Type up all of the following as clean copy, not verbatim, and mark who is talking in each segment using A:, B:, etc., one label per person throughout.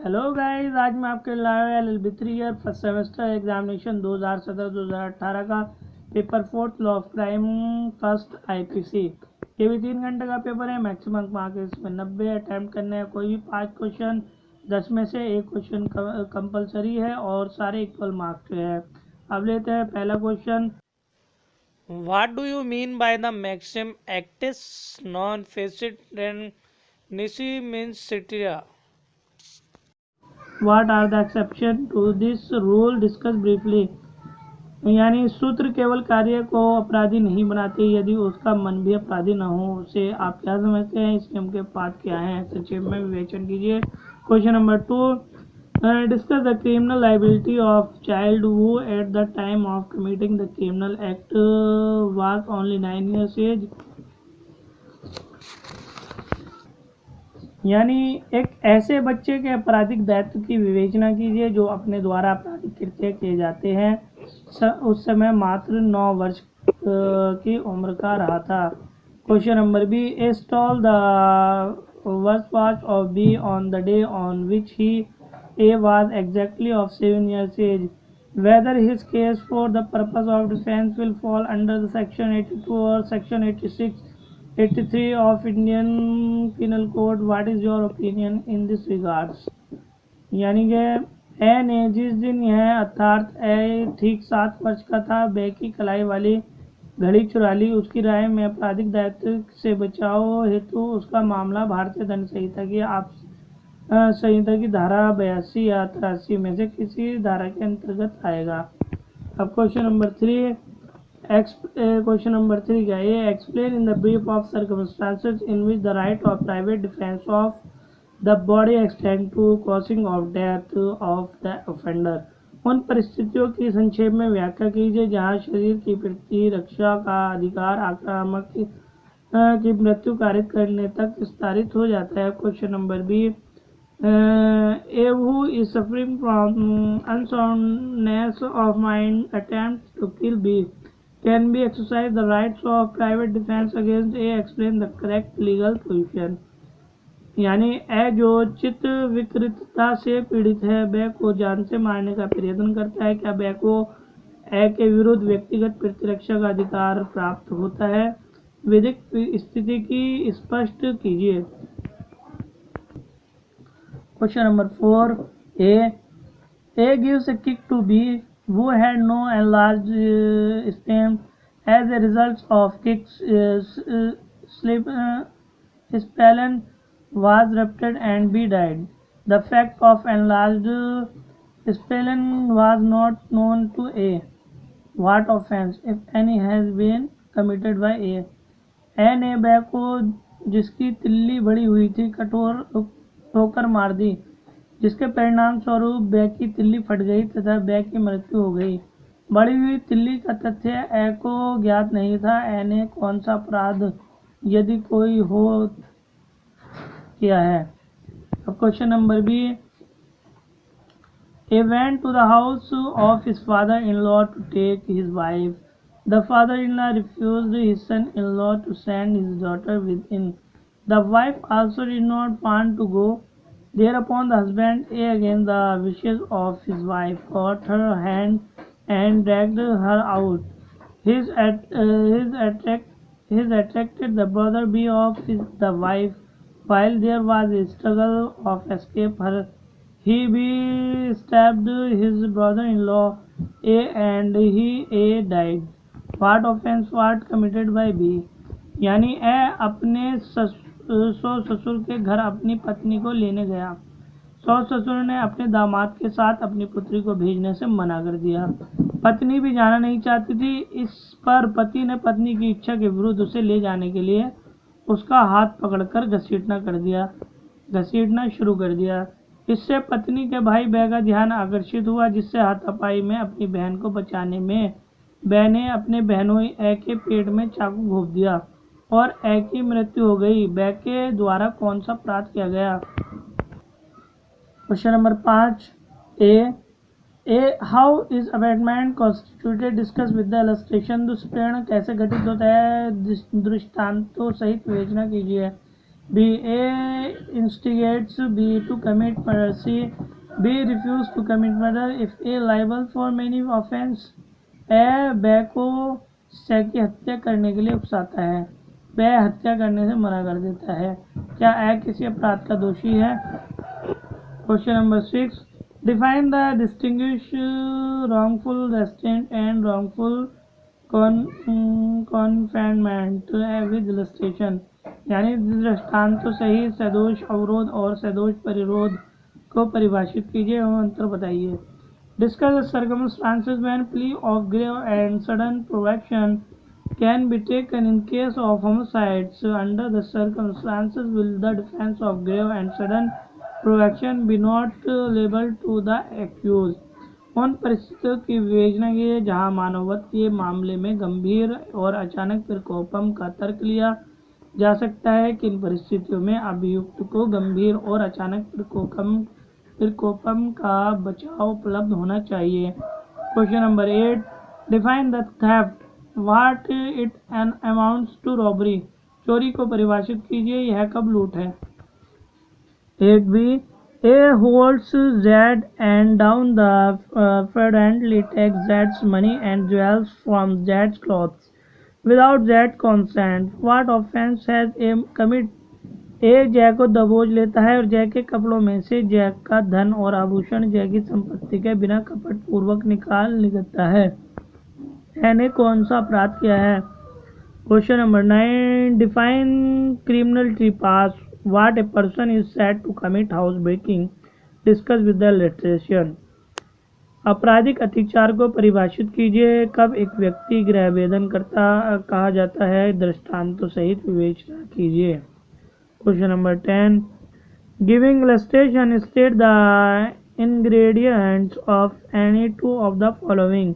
A: Hello guys, आज मैं आपके लाया LLB 3 year first semester examination 2017-2018 का paper 4 law of crime first IPC। ये भी 3 घंटे का पेपर है। मैक्सिमम मार्क्स इसमें 90 अटैम्प्ट करने हैं। कोई भी 5 क्वेश्चन 10 में से एक क्वेश्चन कंपलसरी है और सारे इक्वल मार्क्स है। अब लेते हैं पहला question. What do you mean by the maxim actis non facit nisi means cetera? What are the exceptions to this rule? Discuss briefly। यानी सूत्र केवल कार्य को अपराधी नहीं बनाते यदि उसका मन भी अपराधी न हो। उसे आप क्या समझते हैं? इस नियम के पाठ क्या हैं? संक्षेप में विवेचन कीजिए। Question number 2, discuss the criminal liability of child who at the time of committing the criminal act was only 9 years एज। यानी एक ऐसे बच्चे के आपराधिक दायित्व की विवेचना कीजिए जो अपने द्वारा आपराधिक कृत्य किए जाते हैं। उस समय मात्र 9 वर्ष की उम्र का रहा था। Question number B, stall the worst watch of B on the day on which he A was exactly of 7 years age. Whether his case for the purpose of defence will fall under the section 82 और section 83 of Indian Penal Code। What is your opinion in this regards? यानी कि ए ने जिस दिन यह अर्थात ए ठीक 7 वर्ष का था बे की कलाई वाली घड़ी चुरा ली। उसकी राय में आपराधिक दायित्व से बचाव हेतु उसका मामला भारतीय दंड संहिता की धारा 82 या 83 में से किसी धारा के अंतर्गत आएगा। अब क्वेश्चन नंबर 3 क्या है? Explain in the brief of circumstances in which the right of private defence of the body extend to causing of death of the offender. उन परिस्थितियों की संक्षेप में व्याख्या कीजिए जहां शरीर की प्रतिरक्षा का अधिकार आक्रामक की मृत्यु कारित करने तक विस्तारित हो जाता है। Question number B, A who is suffering from unsoundness of mind attempt to kill B can be exercise the rights of private defense against A। explain the correct legal position। यानी ए जो चित्त विकृतता से पीड़ित है बे को जान से मारने का प्रयत्न करता है, क्या बे को ए के विरुद्ध व्यक्तिगत प्रतिरक्षा का अधिकार प्राप्त होता है? विधिक स्थिति की स्पष्ट कीजिए। Question number 4, A gives a kick to B who had no enlarged stem as a result of kick's spleen was ruptured and B died। The fact of enlarged spleen was not known to A। What offense, if any, has been committed by A? A ने बे को जिसकी तिल्ली बड़ी हुई थी कठोर ठोकर मार दी, जिसके परिणाम स्वरूप बे की तिल्ली फट गई तथा बे की मृत्यु हो गई। बड़ी हुई तिल्ली का तथ्य ए को ज्ञात नहीं था। ए ने कौन सा अपराध यदि कोई हो किया है? अब question number B, A went to the house of his father in law to take his wife. The father in law refused his son in law to send his daughter with in. The wife also did not want to go. Thereupon the husband, against the wishes of his wife, caught her hand and dragged her out. His attracted the brother B of the wife. While there was a struggle of escape, he B stabbed his brother-in-law A and A died। What offense was committed by B? यानी ए अपने ससुर के घर अपनी पत्नी को लेने गया। ससुर ने अपने दामाद के साथ अपनी पुत्री को भेजने से मना कर दिया। पत्नी भी जाना नहीं चाहती थी। इस पर पति ने पत्नी की इच्छा के विरुद्ध उसे ले जाने के लिए उसका हाथ पकड़कर घसीटना शुरू कर दिया। इससे पत्नी के भाई बे का ध्यान आकर्षित हुआ, जिससे हाथापाई में अपनी बहन को बचाने में बे ने अपने बहनोई ए के पेट में चाकू घोंप दिया और ए की मृत्यु हो गई। बे के द्वारा कौन सा अपराध किया गया? Question number 5, A how is abetment constituted? Discuss with the illustration. दुष्प्रेरण कैसे घटित होता है? दृष्टांतों सहित विवेचना कीजिए। B. A instigates B to commit murder. C. B refuse to commit murder if A liable for many offense. A. B को C की हत्या करने के लिए उकसाता है. B हत्या करने से मना कर देता है. क्या A किसी अपराध का दोषी है? Question number 6. Define the distinguish wrongful restraint and wrongful confinement with illustration. यानी दृष्टांत तो सही सदोष अवरोध और सदोष परिरोध को परिभाषित कीजिए एवं अंतर बताइए. Discuss the circumstances when plea of grave and sudden provocation can be taken in case of homicides. Under the circumstances will the defense of grave and sudden provocation be not liable to the accused. उन परिस्थितियों की विवेचना की जहां मानववध के मामले में गंभीर और अचानक प्रकोपम का तर्क लिया जा सकता है. किन परिस्थितियों में अभियुक्त को गंभीर और अचानक प्रकोपम का बचाव उपलब्ध होना चाहिए. Question number 8. Define the theft. What it an amounts to robbery. चोरी को परिभाषित कीजिए. यह कब लूट है? 8B. A holds Z and down the fraudulently takes Z's money and jewels from Z's clothes without Z's consent. What offense has A commit? A जय को दबोच लेता है और जय के कपड़ों में से जय का धन और आभूषण जय की संपत्ति के बिना कपट पूर्वक निकालता है. A ने कौन सा अपराध किया है? Question number 9. Define criminal trespass. What a person is said to commit house breaking. Discuss with the illustration. आपराधिक अत्याचार को परिभाषित कीजिए. कब एक व्यक्ति गृह भेदन करता कहा जाता है? दृष्टांतों सहित विवेचना कीजिए. Question number 10. Giving illustration state the ingredients of any two of the following.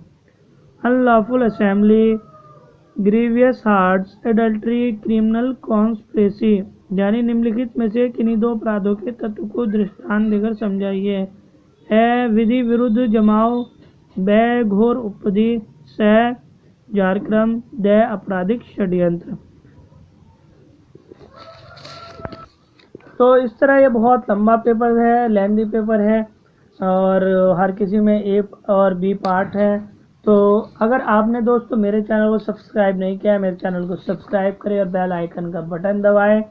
A: Unlawful assembly, grievous hearts, adultery, criminal conspiracy. यानी निम्नलिखित में से किन्हीं दो अपराधों के तत्व को दृष्टांत देकर समझाइए. ए विधि विरुद्ध जमाव, ब घोर उपधि, स जारक्रम, द आपराधिक षड्यंत्र. तो इस तरह ये बहुत लंबा पेपर है, लेंथी पेपर है और हर किसी में ए और बी पार्ट है. तो अगर आपने दोस्तों मेरे चैनल को सब्सक्राइब नहीं किया है, मेरे चैनल को सब्सक्राइब करें और बेल आइकन का बटन दबाएं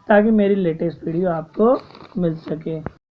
A: ताकि मेरी लेटेस्ट वीडियो आपको मिल सके.